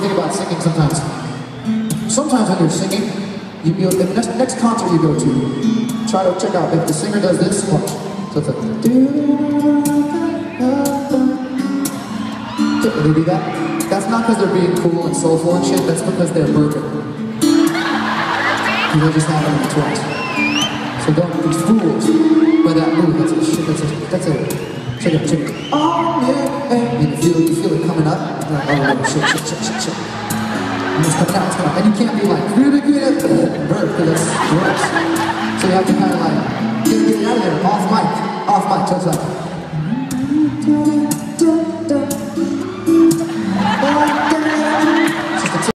thing about singing sometimes. Sometimes when you're singing, the next concert you go to, try to check out if the singer does this, watch. So it's like, they do that. That's not because they're being cool and soulful and shit, that's because they're broken. They just happen to be twice. So don't be fooled by that move. That's it. Check it. Oh yeah, and you feel it coming up. Like, oh shit. And it's coming out. And you can't be like